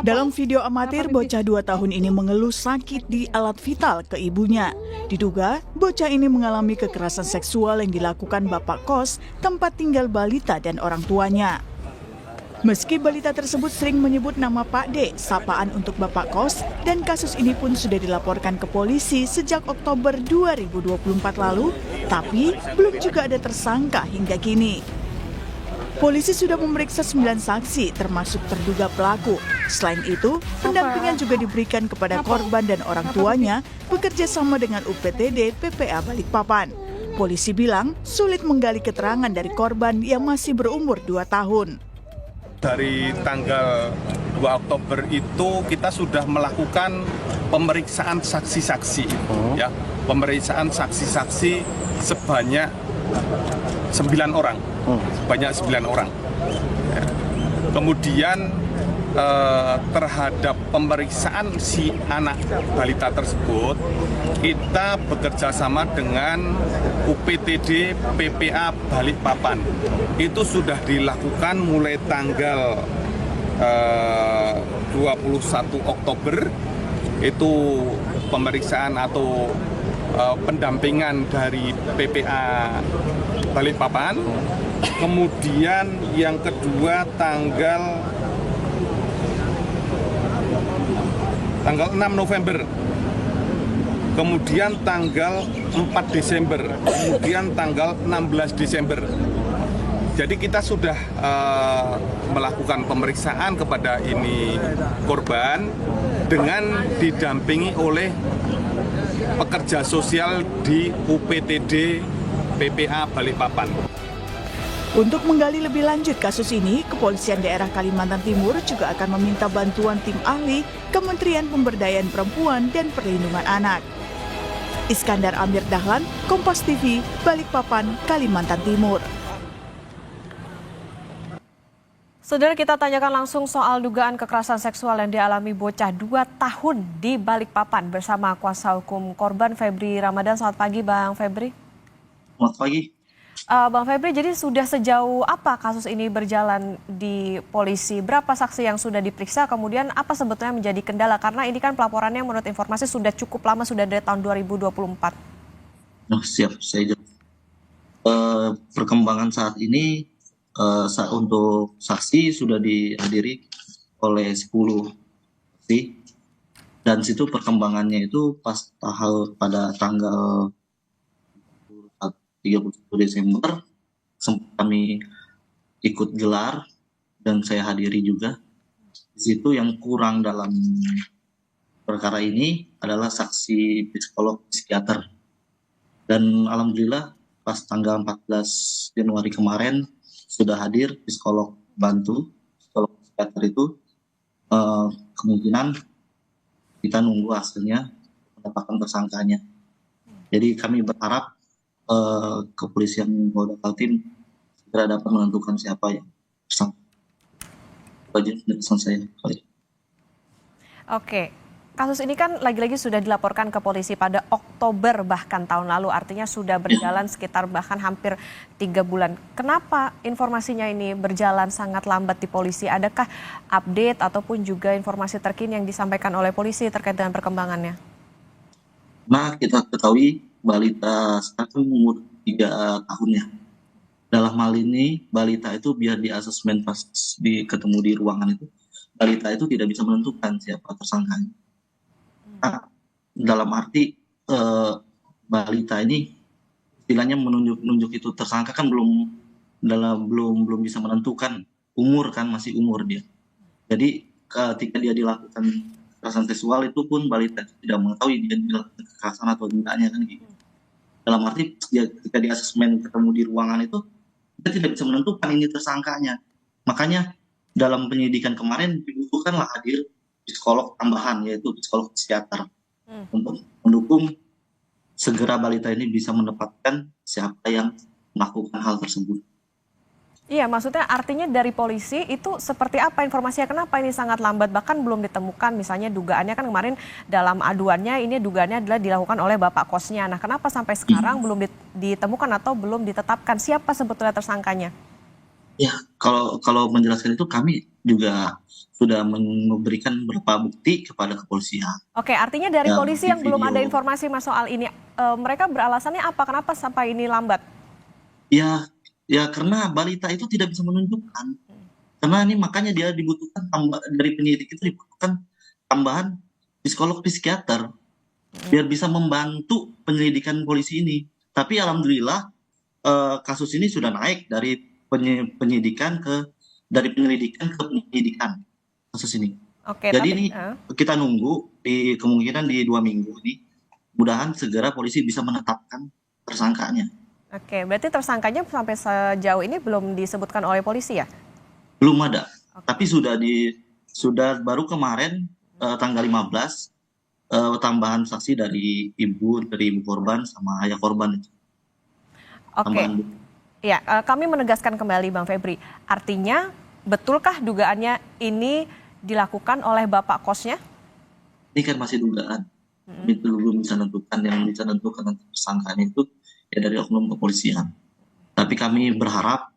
Dalam video amatir, bocah 2 tahun ini mengeluh sakit di alat vital ke ibunya. Diduga, bocah ini mengalami kekerasan seksual yang dilakukan bapak kos, tempat tinggal balita dan orang tuanya. Meski balita tersebut sering menyebut nama Pak D, sapaan untuk bapak kos, dan kasus ini pun sudah dilaporkan ke polisi sejak Oktober 2024 lalu, tapi belum juga ada tersangka hingga kini. Polisi sudah memeriksa 9 saksi, termasuk terduga pelaku. Selain itu, pendampingan juga diberikan kepada korban dan orang tuanya bekerja sama dengan UPTD PPA Balikpapan. Polisi bilang sulit menggali keterangan dari korban yang masih berumur 2 tahun. Dari tanggal 2 Oktober itu kita sudah melakukan pemeriksaan saksi-saksi, ya, pemeriksaan saksi-saksi sebanyak 9 orang, Ya. Kemudian terhadap pemeriksaan si anak balita tersebut, kita bekerja sama dengan UPTD PPA Balikpapan. Itu sudah dilakukan mulai tanggal 21 Oktober, itu pemeriksaan atau pendampingan dari PPA Balikpapan. Kemudian yang kedua tanggal 6 November, kemudian tanggal 4 Desember, kemudian tanggal 16 Desember. Jadi kita sudah melakukan pemeriksaan kepada ini korban dengan didampingi oleh pekerja sosial di UPTD PPA Balikpapan. Untuk menggali lebih lanjut kasus ini, Kepolisian Daerah Kalimantan Timur juga akan meminta bantuan tim ahli Kementerian Pemberdayaan Perempuan dan Perlindungan Anak. Iskandar Amir Dahlan, Kompas TV, Balikpapan, Kalimantan Timur. Saudara, kita tanyakan langsung soal dugaan kekerasan seksual yang dialami bocah 2 tahun di Balikpapan bersama kuasa hukum korban Febri Ramadan. Selamat pagi Bang Febri. Selamat pagi. Bang Febri, jadi sudah sejauh apa kasus ini berjalan di polisi? Berapa saksi yang sudah diperiksa? Kemudian apa sebetulnya menjadi kendala? Karena ini kan pelaporannya menurut informasi sudah cukup lama, sudah dari tahun 2024. Siap, saya jawab. Perkembangan saat ini untuk saksi sudah dihadiri oleh 10 saksi. Dan situ perkembangannya itu pada tanggal 31 Desember sempat kami ikut gelar dan saya hadiri juga. Di situ yang kurang dalam perkara ini adalah saksi psikolog psikiater. Dan alhamdulillah pas tanggal 14 Januari kemarin sudah hadir psikolog bantu, psikolog psikiater itu. Kemungkinan kita nunggu hasilnya mendapatkan tersangkanya. Jadi kami berharap kepolisian Polda Kaltim segera dapat menentukan siapa yang tersangka. Pesan saya. Oke, kasus ini kan lagi-lagi sudah dilaporkan ke polisi pada Oktober bahkan tahun lalu, artinya sudah berjalan sekitar bahkan hampir 3 bulan. Kenapa informasinya ini berjalan sangat lambat di polisi? Adakah update ataupun juga informasi terkini yang disampaikan oleh polisi terkait dengan perkembangannya? Nah, kita ketahui balita sekarang umur 3 tahun ya. Dalam hal ini, balita itu biar di asesmen pas ketemu di ruangan itu, balita itu tidak bisa menentukan siapa tersangkanya. Nah, dalam arti balita ini istilahnya menunjuk itu tersangka kan belum bisa menentukan umur kan, masih umur dia. Jadi ketika dia dilakukan kekerasan seksual itu pun balita tidak mengetahui dia dilakukan kekerasan atau tidaknya kan gitu. Dalam arti ketika di asesmen ketemu di ruangan itu kita tidak bisa menentukan ini tersangkanya. Makanya dalam penyidikan kemarin dibutuhkanlah hadir psikolog tambahan yaitu psikolog psikiater untuk mendukung segera balita ini bisa mendapatkan siapa yang melakukan hal tersebut. Iya, maksudnya artinya dari polisi itu seperti apa informasinya? Kenapa ini sangat lambat? Bahkan belum ditemukan, misalnya dugaannya kan kemarin dalam aduannya ini dugaannya adalah dilakukan oleh bapak kosnya. Nah, kenapa sampai sekarang belum ditemukan atau belum ditetapkan siapa sebetulnya tersangkanya? Ya, kalau menjelaskan itu kami juga sudah memberikan beberapa bukti kepada kepolisian. Oke, artinya dari Ya, polisi di yang belum ada video. informasi mas soal ini, mereka beralasannya apa? Kenapa sampai ini lambat? Ya, ya karena balita itu tidak bisa menunjukkan. Karena ini makanya dia dibutuhkan dari penyidik itu dibutuhkan tambahan psikolog psikiater biar bisa membantu penyelidikan polisi ini. Tapi alhamdulillah kasus ini sudah naik dari penyidikan dari penyelidikan ke penyidikan kasus ini. Oke, Jadi tapi ini kita nunggu di kemungkinan di 2 minggu ini, mudahan segera polisi bisa menetapkan tersangkanya. oke, berarti tersangkanya sampai sejauh ini belum disebutkan oleh polisi ya? Belum ada, Oke. tapi sudah baru kemarin tanggal 15 tambahan saksi dari ibu korban sama ayah korban itu. Oke, Tambahan bukti. ya kami menegaskan kembali Bang Febri. Artinya betulkah dugaannya ini dilakukan oleh bapak kosnya? Ini kan masih dugaan. Itu belum bisa menentukan, yang bisa menentukan nanti tersangkanya itu ya dari oknum kepolisian. Tapi kami berharap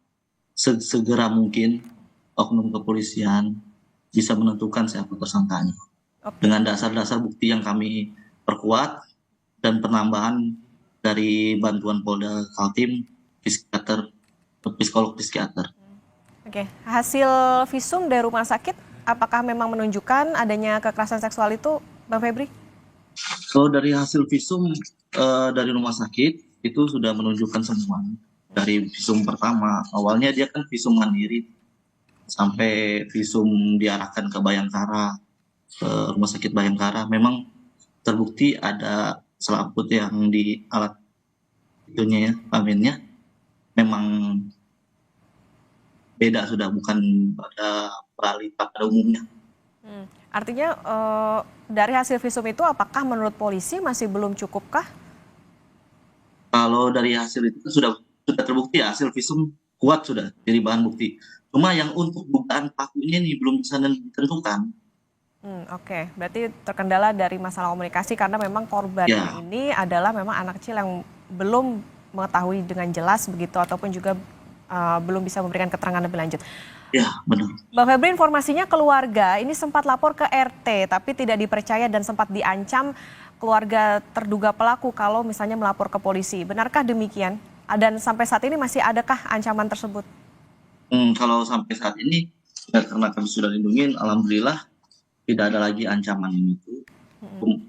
segera mungkin oknum kepolisian bisa menentukan siapa tersangkanya. Oke. Dengan dasar-dasar bukti yang kami perkuat dan penambahan dari bantuan Polda Kaltim, psikiater, psikolog psikiater. Oke, hasil visum dari rumah sakit apakah memang menunjukkan adanya kekerasan seksual itu, Bang Febri? Kalau dari hasil visum dari rumah sakit itu sudah menunjukkan semua. Dari visum pertama, awalnya dia kan visum mandiri, sampai visum diarahkan ke Bayangkara, ke rumah sakit Bayangkara, memang terbukti ada selaput yang di alat itunya ya, kelaminnya, memang beda sudah, bukan pada balita pada umumnya. Artinya dari hasil visum itu apakah menurut polisi masih belum cukupkah? Kalau dari hasil itu sudah terbukti ya, hasil visum kuat sudah jadi bahan bukti. Cuma yang untuk dugaan pelakunya ini belum bisa ditentukan. Oke, berarti terkendala dari masalah komunikasi karena memang korbannya Ya, ini adalah memang anak kecil yang belum mengetahui dengan jelas begitu ataupun juga belum bisa memberikan keterangan lebih lanjut. ya benar. Bang Febri, informasinya keluarga ini sempat lapor ke RT tapi tidak dipercaya dan sempat diancam keluarga terduga pelaku kalau misalnya melapor ke polisi. Benarkah demikian? Dan sampai saat ini masih adakah ancaman tersebut? Kalau sampai saat ini, ya karena kami sudah lindungin, alhamdulillah tidak ada lagi ancaman itu,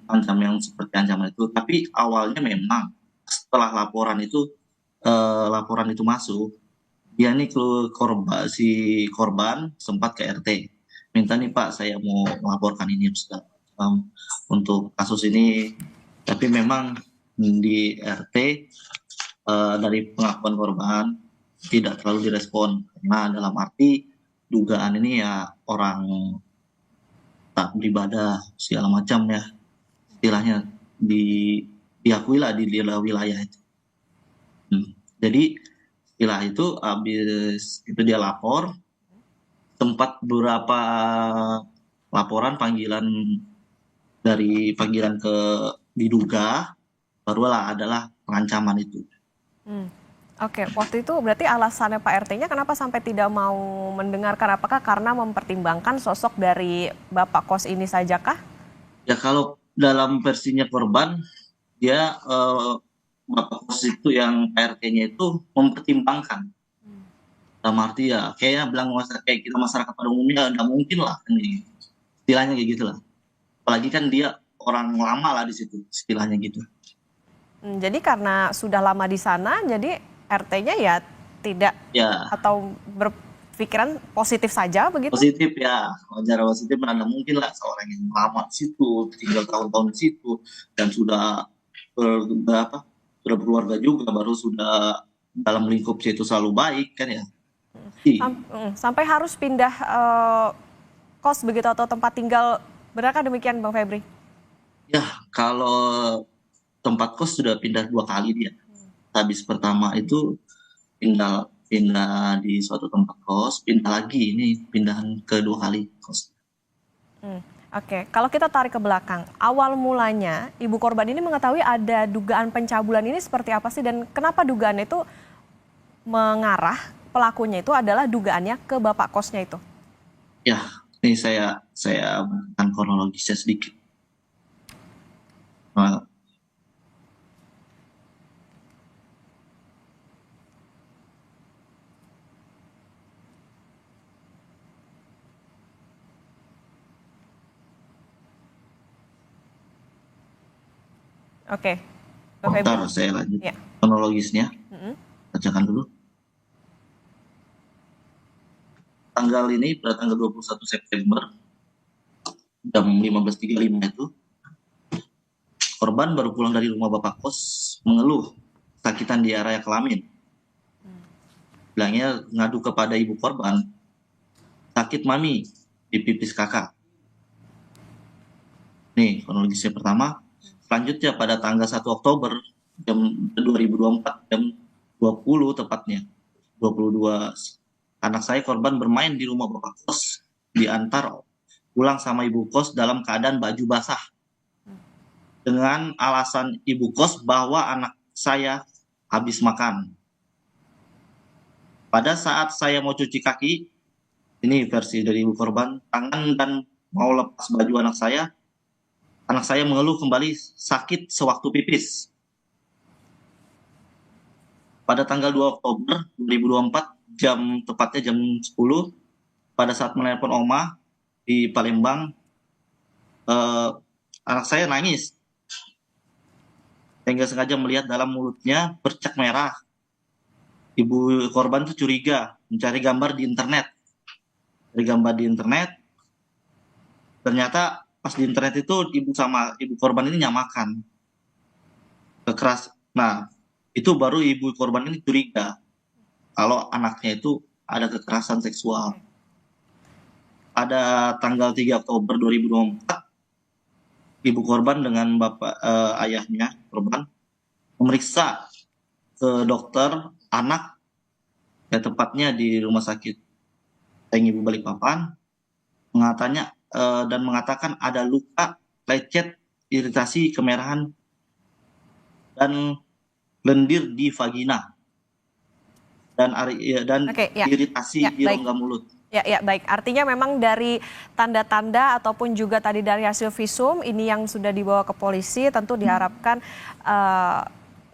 ancaman yang seperti ancaman itu. Tapi awalnya memang setelah laporan itu masuk, dia nih si korban sempat ke RT, minta nih Pak, saya mau melaporkan ini untuk kasus ini. Tapi memang di RT dari pengakuan korban tidak terlalu direspon, karena dalam arti dugaan ini ya orang tak beribadah segala macam ya, istilahnya diakui lah di wilayah itu. Jadi setelah itu habis itu dia lapor, tempat beberapa laporan panggilan ke diduga, barulah adalah pengancaman itu. Oke, waktu itu berarti alasannya Pak RT-nya kenapa sampai tidak mau mendengarkan? Apakah karena mempertimbangkan sosok dari Bapak kos ini sajakah? Ya kalau dalam versinya korban, dia Bapak kos itu yang PRT-nya itu mempertimbangkan. Dalam arti ya kayaknya bilang kayak kita masyarakat pada umumnya nggak mungkin lah, ini istilahnya kayak gitulah. Apalagi kan dia orang lama lah di situ, istilahnya gitu. Jadi karena sudah lama di sana, jadi RT-nya ya tidak Ya atau berpikiran positif saja begitu? positif ya, wajar positif, mana mungkin lah seorang yang lama di situ, tinggal tahun-tahun di situ, dan sudah sudah berkeluarga juga, baru sudah dalam lingkup situ selalu baik kan ya. Sampai harus pindah kos begitu atau tempat tinggal, benarkah demikian Bang Febri? Ya kalau tempat kos sudah pindah 2 kali dia. Habis pertama itu pindah di suatu tempat kos, pindah lagi, ini pindahan kedua kali kos. Oke, kalau kita tarik ke belakang, awal mulanya ibu korban ini mengetahui ada dugaan pencabulan ini seperti apa sih dan kenapa dugaan itu mengarah pelakunya itu adalah dugaannya ke bapak kosnya itu. Ya, ini saya akan kronologisnya sedikit. Nah, Oke, Bang Febri. bentar, saya lanjut Ya. kronologisnya. Bacakan dulu. Tanggal ini pada tanggal 21 September jam 15.35 itu, korban baru pulang dari rumah bapak kos mengeluh sakitan di area kelamin. Bilangnya ngadu kepada ibu korban, sakit mami di pipis kakak. Nih kronologisnya pertama. Selanjutnya pada tanggal 1 Oktober jam 2024 jam 20 tepatnya 22, anak saya korban bermain di rumah bapak kos, diantar pulang sama ibu kos dalam keadaan baju basah dengan alasan ibu kos bahwa anak saya habis makan. Pada saat saya mau cuci kaki, ini versi dari ibu korban, tangan dan mau lepas baju anak saya mengeluh kembali sakit sewaktu pipis. Pada tanggal 2 Oktober 2024, tepatnya jam 10, pada saat menelpon Oma di Palembang, anak saya nangis. Sehingga sengaja melihat dalam mulutnya bercak merah. Ibu korban itu curiga, mencari gambar di internet. Dari gambar di internet, ternyata pas di internet itu ibu korban ini nyamakan kekeras. Nah, itu baru ibu korban ini curiga kalau anaknya itu ada kekerasan seksual. Pada tanggal 3 Oktober 2024, ibu korban dengan ayahnya korban memeriksa ke dokter anak, ya tepatnya di Rumah Sakit Ibu Balikpapan, mengatakan ada luka, lecet, iritasi, kemerahan, dan lendir di vagina, dan iritasi di rongga mulut. Ya, baik. Artinya memang dari tanda-tanda ataupun juga tadi dari hasil visum ini yang sudah dibawa ke polisi, tentu diharapkan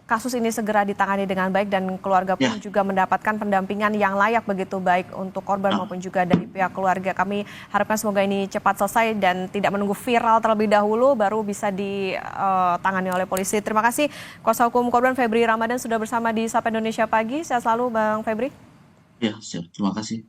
kasus ini segera ditangani dengan baik dan keluarga pun juga mendapatkan pendampingan yang layak begitu, baik untuk korban maupun juga dari pihak keluarga. Kami harapkan semoga ini cepat selesai dan tidak menunggu viral terlebih dahulu baru bisa ditangani oleh polisi. Terima kasih kuasa hukum korban Febri Ramadan sudah bersama di Sapa Indonesia Pagi. Sehat selalu Bang Febri. Ya, siap. Terima kasih.